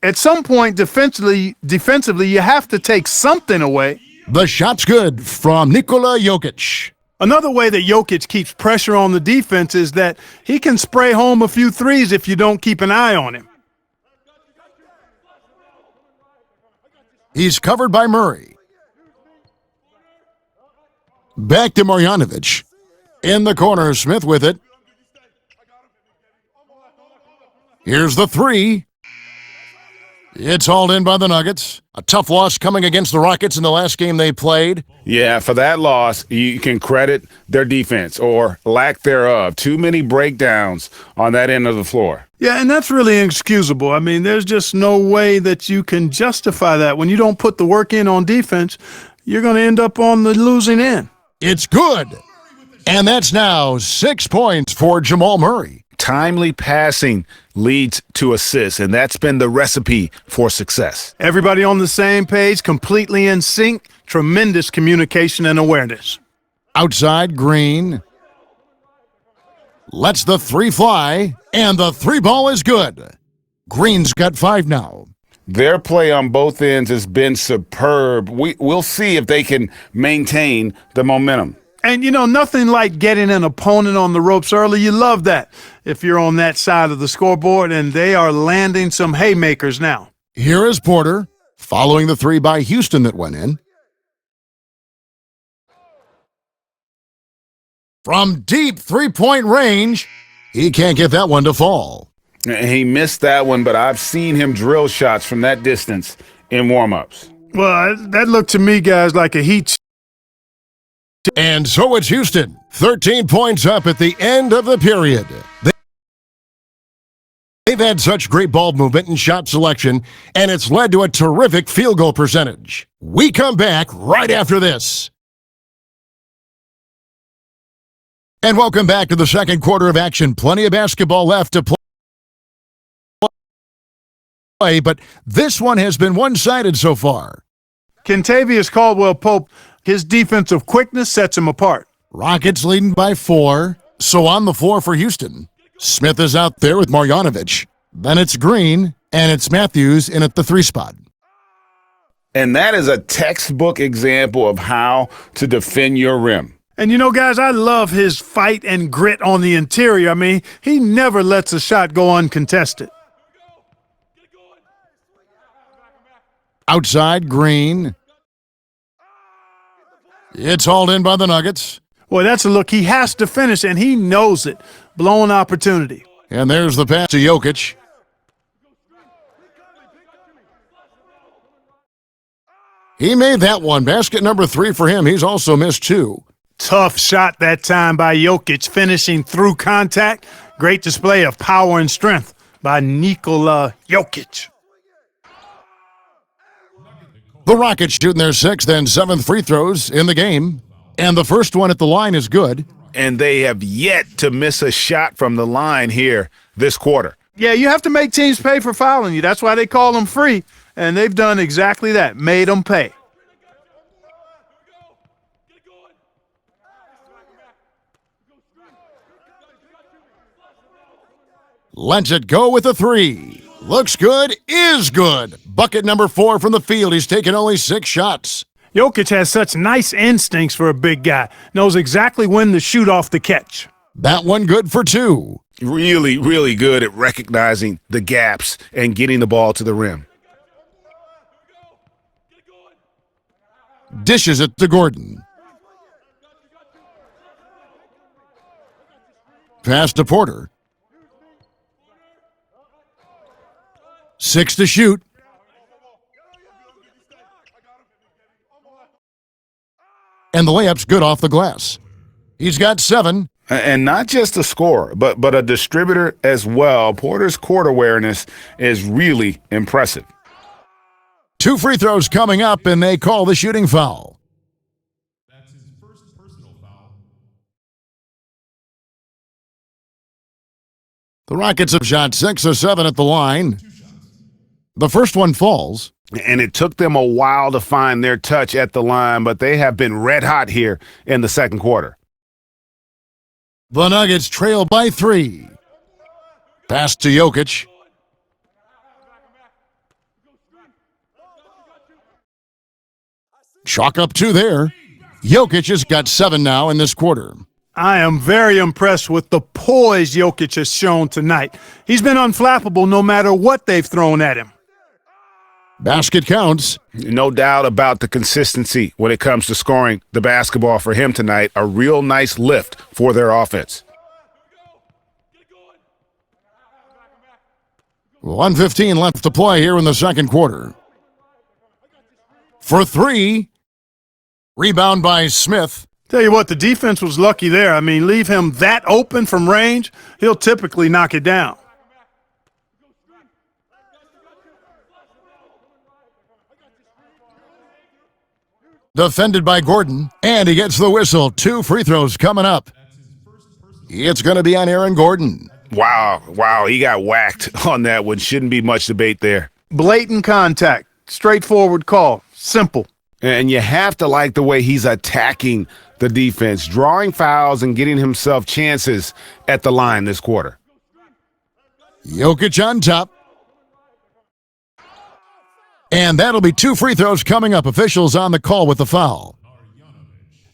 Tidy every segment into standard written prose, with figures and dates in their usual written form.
At some point, defensively, you have to take something away. The shot's good from Nikola Jokic. Another way that Jokic keeps pressure on the defense is that he can spray home a few threes if you don't keep an eye on him. He's covered by Murray. Back to Marjanovic. In the corner, Smith with it. Here's the three. It's hauled in by the Nuggets. A tough loss coming against the Rockets in the last game they played. Yeah, for that loss, you can credit their defense or lack thereof. Too many breakdowns on that end of the floor. Yeah, and that's really inexcusable. I mean, there's just no way that you can justify that. When you don't put the work in on defense, you're going to end up on the losing end. It's good. And that's now 6 points for Jamal Murray. Timely passing leads to assists, and that's been the recipe for success. Everybody on the same page, completely in sync, tremendous communication and awareness. Outside, Green. Lets the three fly, and the three ball is good. Green's got 5 now. Their play on both ends has been superb. We'll see if they can maintain the momentum. And, you know, nothing like getting an opponent on the ropes early. You love that if you're on that side of the scoreboard, and they are landing some haymakers now. Here is Porter, following the three by Houston that went in. From deep three-point range, he can't get that one to fall. He missed that one, but I've seen him drill shots from that distance in warm-ups. Well, that looked to me, guys, like a heat. And so it's Houston, 13 points up at the end of the period. They've had such great ball movement and shot selection, and it's led to a terrific field goal percentage. We come back right after this. And welcome back to the second quarter of action. Plenty of basketball left to play, but this one has been one-sided so far. Kentavious Caldwell-Pope, his defensive quickness sets him apart. Rockets leading by 4, so on the floor for Houston. Smith is out there with Marjanovic. Then it's Green, and it's Matthews in at the 3 spot. And that is a textbook example of how to defend your rim. And, you know, guys, I love his fight and grit on the interior. I mean, he never lets a shot go uncontested. Outside, Green. It's hauled in by the Nuggets. Boy, that's a look he has to finish, and he knows it. Blown opportunity. And there's the pass to Jokic. He made that one. Basket number 3 for him. He's also missed 2. Tough shot that time by Jokic, finishing through contact. Great display of power and strength by Nikola Jokic. The Rockets shooting their 6th and 7th free throws in the game. And the first one at the line is good. And they have yet to miss a shot from the line here this quarter. Yeah, you have to make teams pay for fouling you. That's why they call them free. And they've done exactly that, made them pay. Lets it go with a 3. Looks good, is good. Bucket number 4 from the field. He's taken only 6 shots. Jokic has such nice instincts for a big guy. Knows exactly when to shoot off the catch. That one good for 2. Really, really good at recognizing the gaps and getting the ball to the rim. Dishes it to Gordon. Pass to Porter. 6 to shoot. And the layup's good off the glass. He's got 7. And not just a scorer, but a distributor as well. Porter's court awareness is really impressive. 2 free throws coming up, and they call the shooting foul. That's his first personal foul. The Rockets have shot 6 of 7 at the line. The first one falls. And it took them a while to find their touch at the line, but they have been red hot here in the second quarter. The Nuggets trail by 3. Pass to Jokic. Chalk up 2 there. Jokic has got 7 now in this quarter. I am very impressed with the poise Jokic has shown tonight. He's been unflappable no matter what they've thrown at him. Basket counts. No doubt about the consistency when it comes to scoring the basketball for him tonight. A real nice lift for their offense. 1:15 left to play here in the second quarter. For 3. Rebound by Smith. Tell you what, the defense was lucky there. I mean, leave him that open from range, he'll typically knock it down. Defended by Gordon, and he gets the whistle. 2 free throws coming up. It's going to be on Aaron Gordon. Wow, he got whacked on that one. Shouldn't be much debate there. Blatant contact, straightforward call, simple. And you have to like the way he's attacking the defense, drawing fouls and getting himself chances at the line this quarter. Jokic on top. And that'll be 2 free throws coming up. Officials on the call with the foul.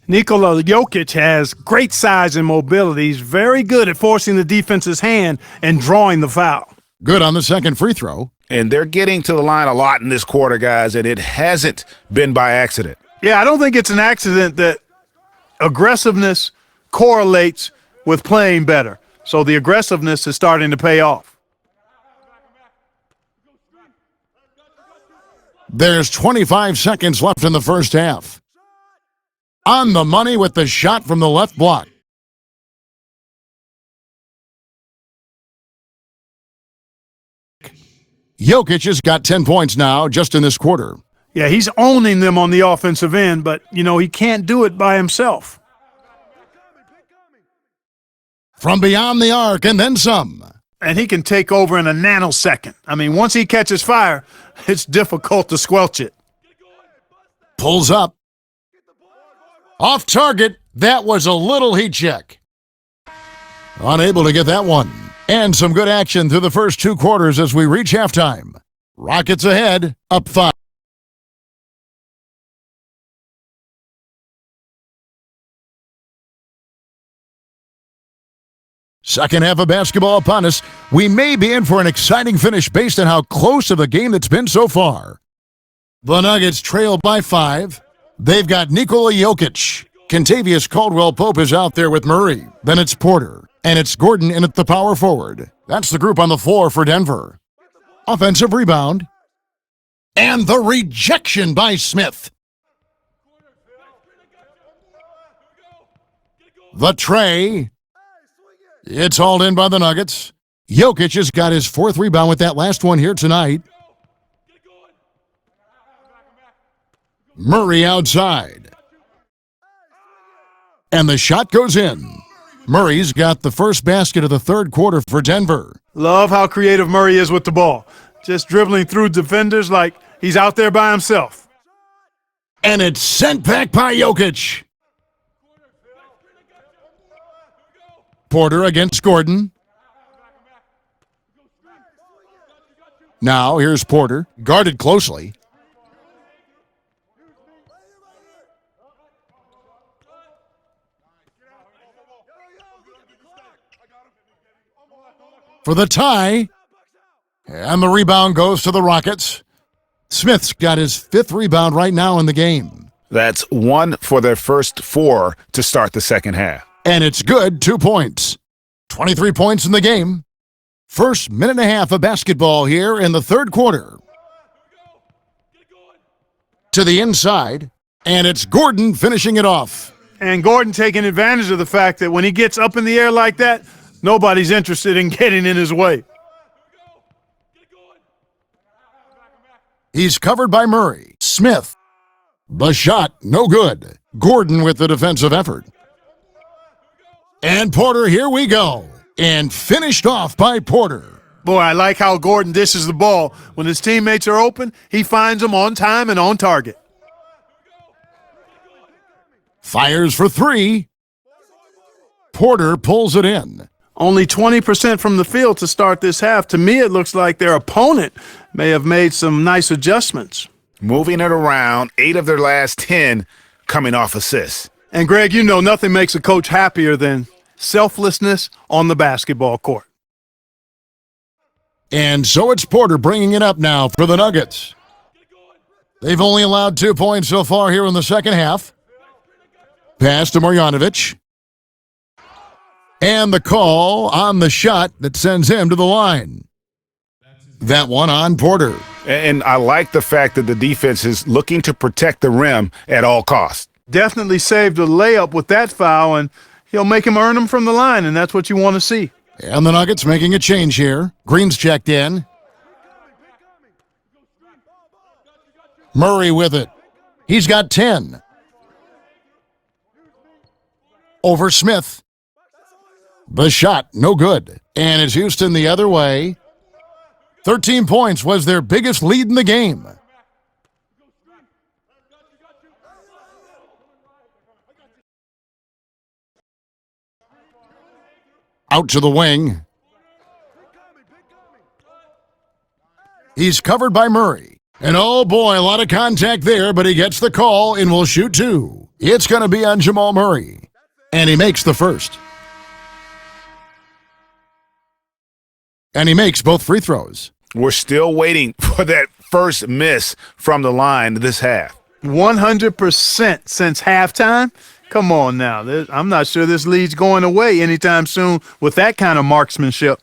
Nikola Jokic has great size and mobility. He's very good at forcing the defense's hand and drawing the foul. Good on the second free throw. And they're getting to the line a lot in this quarter, guys, and it hasn't been by accident. Yeah, I don't think it's an accident that aggressiveness correlates with playing better. So the aggressiveness is starting to pay off. There's 25 seconds left in the first half. On the money with the shot from the left block. Jokic has got 10 points now just in this quarter. Yeah, he's owning them on the offensive end, but, he can't do it by himself. From beyond the arc and then some. And he can take over in a nanosecond. I mean, once he catches fire, it's difficult to squelch it. Pulls up. Off target. That was a little heat check. Unable to get that one. And some good action through the first 2 quarters as we reach halftime. Rockets ahead, up 5. Second half of basketball upon us. We may be in for an exciting finish based on how close of a game it's been so far. The Nuggets trail by 5. They've got Nikola Jokic. Kentavious Caldwell-Pope is out there with Murray. Then it's Porter. And it's Gordon in at the power forward. That's the group on the floor for Denver. Offensive rebound. And the rejection by Smith. The tray. It's hauled in by the Nuggets. Jokic has got his 4th rebound with that last one here tonight. Murray outside. And the shot goes in. Murray's got the first basket of the third quarter for Denver. Love how creative Murray is with the ball. Just dribbling through defenders like he's out there by himself. And it's sent back by Jokic. Porter against Gordon. Now here's Porter, guarded closely. For the tie. And the rebound goes to the Rockets. Smith's got his 5th rebound right now in the game. That's 1 for their first 4 to start the second half. And it's good, 2 points. 23 points in the game. First minute and a half of basketball here in the third quarter. To the inside, and it's Gordon finishing it off. And Gordon taking advantage of the fact that when he gets up in the air like that, nobody's interested in getting in his way. He's covered by Murray. Smith. The shot, no good. Gordon with the defensive effort. And Porter, here we go. And finished off by Porter. Boy, I like how Gordon dishes the ball. When his teammates are open, he finds them on time and on target. Fires for 3. Porter pulls it in. Only 20% from the field to start this half. To me, it looks like their opponent may have made some nice adjustments. moving it around, 8 of their last 10 coming off assists. And Greg, you know nothing makes a coach happier than selflessness on the basketball court. And so it's Porter bringing it up now for the Nuggets. They've only allowed 2 points so far here in the second half. Pass to Marjanovic. And the call on the shot that sends him to the line. That one on Porter. And I like the fact that the defense is looking to protect the rim at all costs. Definitely saved a layup with that foul, and he'll make him earn them from the line, and that's what you want to see. And the Nuggets making a change here. Green's checked in. Murray with it. He's got 10. Over Smith. The shot, no good. And it's Houston the other way. 13 points was their biggest lead in the game. Out to the wing. He's covered by Murray. And oh boy, a lot of contact there, but he gets the call and will shoot 2. It's going to be on Jamal Murray. And he makes the first. And he makes both free throws. We're still waiting for that first miss from the line this half. 100% since halftime. Come on now. I'm not sure this lead's going away anytime soon with that kind of marksmanship.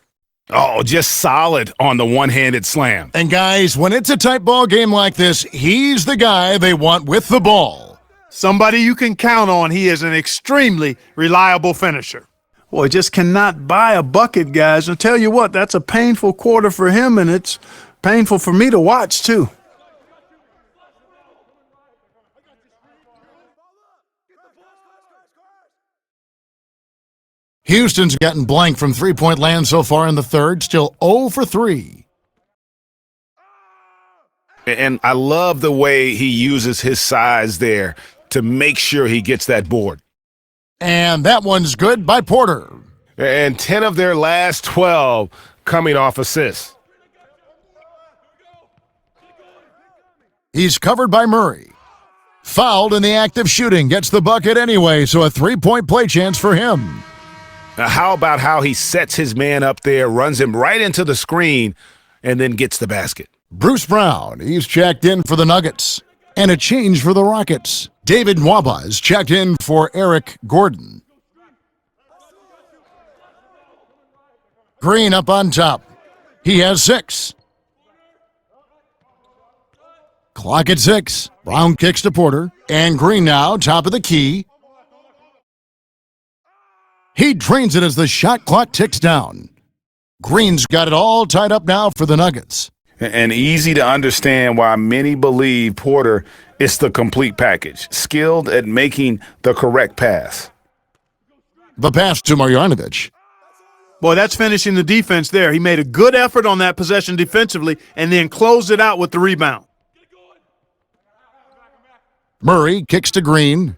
Oh, just solid on the one-handed slam. And guys, when it's a tight ball game like this, he's the guy they want with the ball. Somebody you can count on. He is an extremely reliable finisher. Boy, just cannot buy a bucket, guys. I'll tell you what, that's a painful quarter for him, and it's painful for me to watch, too. Houston's gotten blank from three-point land so far in the third, still 0 for 3. And I love the way he uses his size there to make sure he gets that board. And that one's good by Porter. And 10 of their last 12 coming off assists. He's covered by Murray. Fouled in the act of shooting, gets the bucket anyway, so a three-point play chance for him. Now, how about how he sets his man up there, runs him right into the screen, and then gets the basket? Bruce Brown, he's checked in for the Nuggets. And a change for the Rockets. David Nwaba is checked in for Eric Gordon. Green up on top. He has 6. Clock at 6. Brown kicks to Porter. And Green now, top of the key. He drains it as the shot clock ticks down. Green's got it all tied up now for the Nuggets. And easy to understand why many believe Porter is the complete package, skilled at making the correct pass. The pass to Marjanovic. Boy, that's finishing the defense there. He made a good effort on that possession defensively and then closed it out with the rebound. Murray kicks to Green.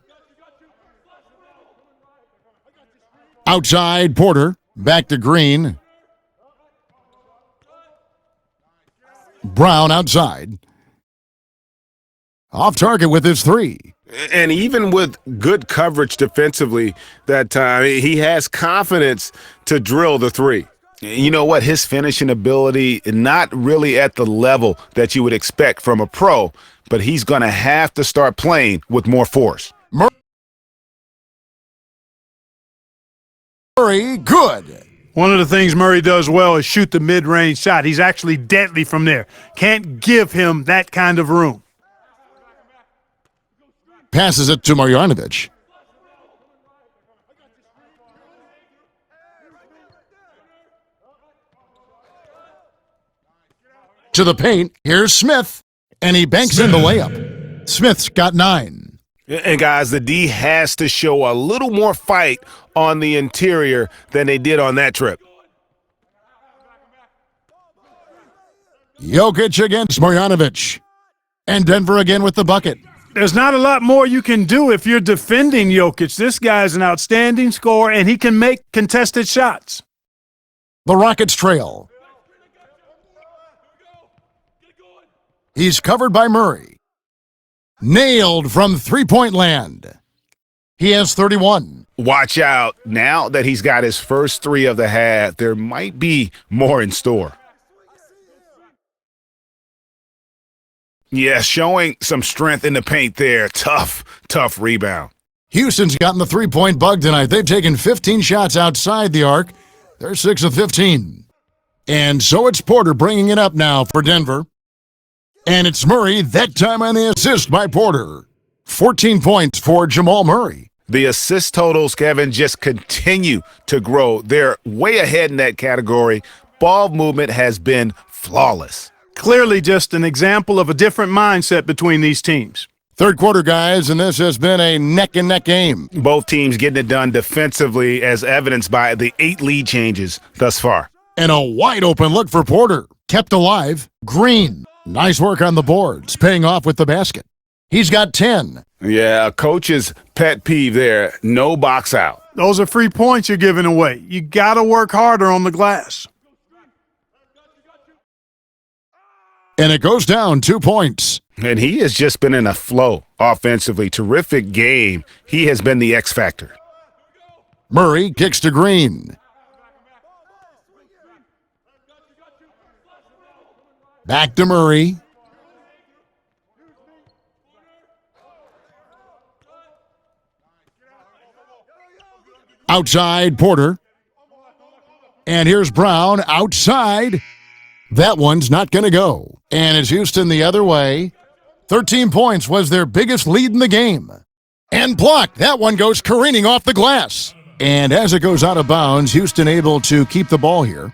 Outside, Porter. Back to Green. Brown outside. Off target with his 3. And even with good coverage defensively that time, he has confidence to drill the 3. You know what? His finishing ability, not really at the level that you would expect from a pro, but he's going to have to start playing with more force. Murray, good. One of the things Murray does well is shoot the mid-range shot. He's actually deadly from there. Can't give him that kind of room. Passes it to Marjanovic. To the paint, here's Smith, and he banks in the layup. Smith's got 9. And guys, the D has to show a little more fight on the interior than they did on that trip. Jokic against Marjanovic. And Denver again with the bucket. There's not a lot more you can do if you're defending Jokic. This guy's an outstanding scorer, and he can make contested shots. The Rockets trail. He's covered by Murray. Nailed from three-point land. He has 31. Watch out. Now that he's got his first three of the half, there might be more in store. Yeah, showing some strength in the paint there. Tough rebound. Houston's gotten the three-point bug tonight. They've taken 15 shots outside the arc. They're 6 of 15. And so it's Porter bringing it up now for Denver. And it's Murray, that time on the assist by Porter. 14 points for Jamal Murray. The assist totals, Kevin, just continue to grow. They're way ahead in that category. Ball movement has been flawless. Clearly just an example of a different mindset between these teams. Third quarter, guys, and this has been a neck-and-neck game. Both teams getting it done defensively, as evidenced by the 8 lead changes thus far. And a wide-open look for Porter. Kept alive. Green. Nice work on the boards, paying off with the basket. He's got 10. Yeah, a coach's pet peeve there. No box out. Those are free points you're giving away. You got to work harder on the glass. And it goes down 2 points. And he has just been in a flow offensively. Terrific game. He has been the X factor. Murray kicks to Green. Back to Murray. Outside, Porter. And here's Brown outside. That one's not going to go. And it's Houston the other way. 13 points was their biggest lead in the game. And blocked. That one goes careening off the glass. And as it goes out of bounds, Houston able to keep the ball here.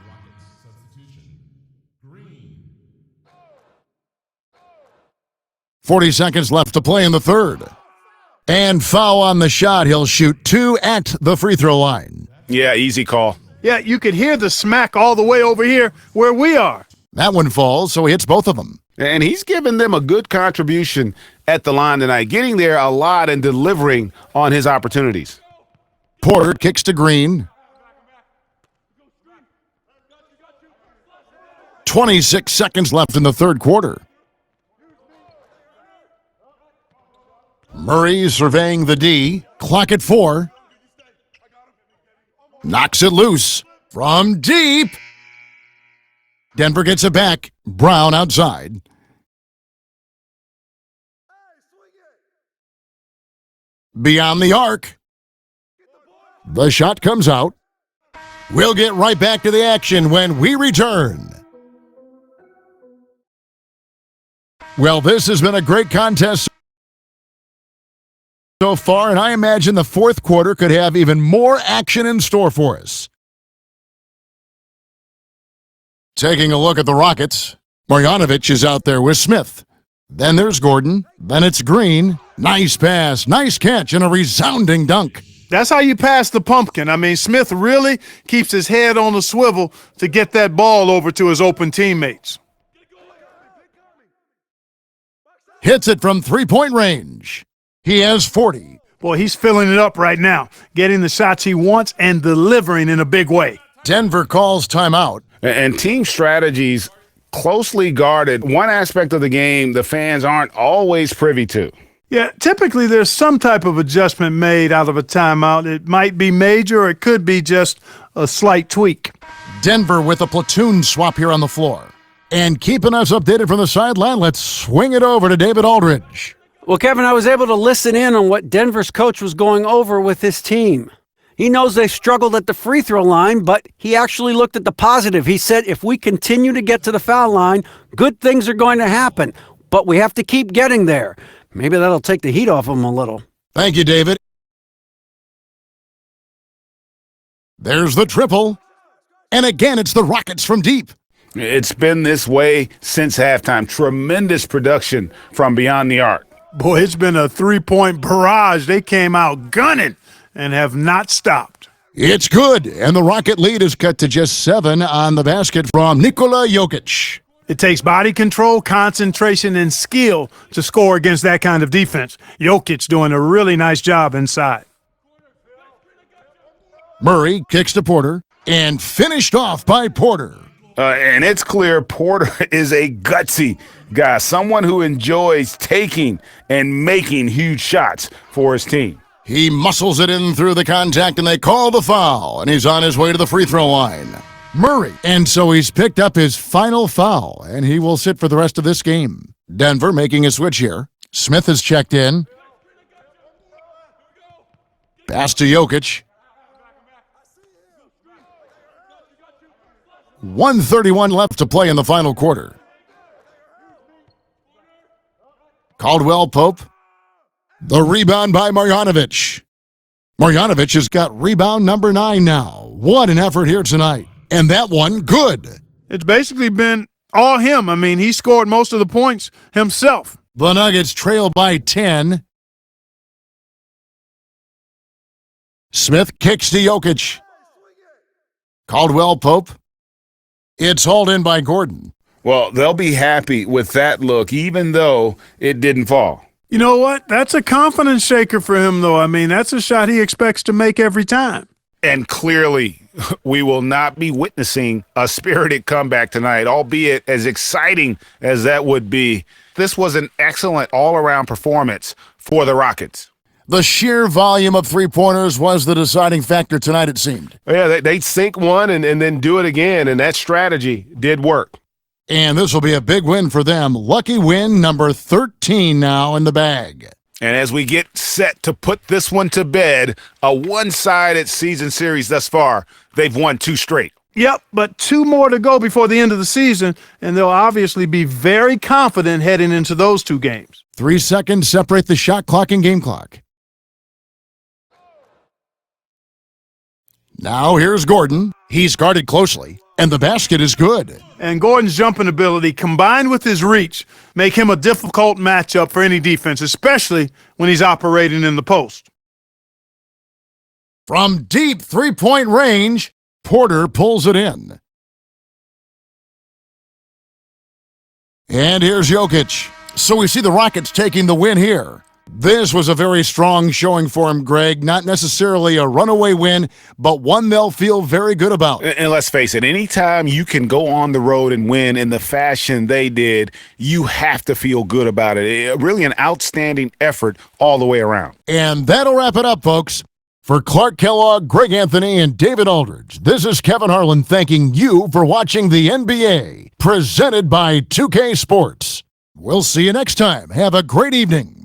40 seconds left to play in the third. And foul on the shot. He'll shoot 2 at the free throw line. Yeah, easy call. Yeah, you could hear the smack all the way over here where we are. That one falls, so he hits both of them. And he's given them a good contribution at the line tonight, getting there a lot and delivering on his opportunities. Porter kicks to Green. 26 seconds left in the third quarter. Murray surveying the D. Clock at 4. Knocks it loose from deep. Denver gets it back. Brown outside. Beyond the arc. The shot comes out. We'll get right back to the action when we return. Well, this has been a great contest so far, and I imagine the fourth quarter could have even more action in store for us. Taking a look at the Rockets, Marjanovic is out there with Smith. Then there's Gordon. Then it's Green. Nice pass, nice catch, and a resounding dunk. That's how you pass the pumpkin. I mean, Smith really keeps his head on the swivel to get that ball over to his open teammates. Hits it from three-point range. He has 40. Boy, he's filling it up right now, getting the shots he wants and delivering in a big way. Denver calls timeout. And team strategies closely guarded. One aspect of the game the fans aren't always privy to. Yeah, typically there's some type of adjustment made out of a timeout. It might be major or it could be just a slight tweak. Denver with a platoon swap here on the floor. And keeping us updated from the sideline, let's swing it over to David Aldridge. Well, Kevin, I was able to listen in on what Denver's coach was going over with his team. He knows they struggled at the free throw line, but he actually looked at the positive. He said, if we continue to get to the foul line, good things are going to happen, but we have to keep getting there. Maybe that'll take the heat off them a little. Thank you, David. There's the triple. And again, it's the Rockets from deep. It's been this way since halftime. Tremendous production from beyond the arc. Boy, it's been a three-point barrage. They came out gunning and have not stopped. It's good, and the Rocket lead is cut to just 7 on the basket from Nikola Jokic. It takes body control, concentration, and skill to score against that kind of defense. Jokic doing a really nice job inside. Murray kicks to Porter, and finished off by Porter. And it's clear Porter is a gutsy guy, someone who enjoys taking and making huge shots for his team. He muscles it in through the contact, and they call the foul, and he's on his way to the free throw line. Murray. And so he's picked up his final foul, and he will sit for the rest of this game. Denver making a switch here. Smith has checked in. Pass to Jokic. 1:31 left to play in the final quarter. Caldwell Pope. The rebound by Marjanovic. Marjanovic has got rebound number 9 now. What an effort here tonight. And that one, good. It's basically been all him. I mean, he scored most of the points himself. The Nuggets trail by 10. Smith kicks to Jokic. Caldwell Pope. It's hauled in by Gordon. Well, they'll be happy with that look, even though it didn't fall. You know what? That's a confidence shaker for him, though. I mean, that's a shot he expects to make every time. And clearly, we will not be witnessing a spirited comeback tonight, albeit as exciting as that would be. This was an excellent all-around performance for the Rockets. The sheer volume of three-pointers was the deciding factor tonight, it seemed. Yeah, they'd sink one and then do it again, and that strategy did work. And this will be a big win for them. Lucky win number 13 now in the bag. And as we get set to put this one to bed, a one-sided season series thus far, they've won 2 straight. Yep, but 2 more to go before the end of the season, and they'll obviously be very confident heading into those 2 games. 3 seconds separate the shot clock and game clock. Now here's Gordon. He's guarded closely, and the basket is good. And Gordon's jumping ability, combined with his reach, make him a difficult matchup for any defense, especially when he's operating in the post. From deep three-point range, Porter pulls it in. And here's Jokic. So we see the Rockets taking the win here. This was a very strong showing for him, Greg. Not necessarily a runaway win, but one they'll feel very good about. And let's face it, anytime you can go on the road and win in the fashion they did, you have to feel good about it. Really an outstanding effort all the way around. And that'll wrap it up, folks. For Clark Kellogg, Greg Anthony, and David Aldridge, this is Kevin Harlan thanking you for watching the NBA, presented by 2K Sports. We'll see you next time. Have a great evening.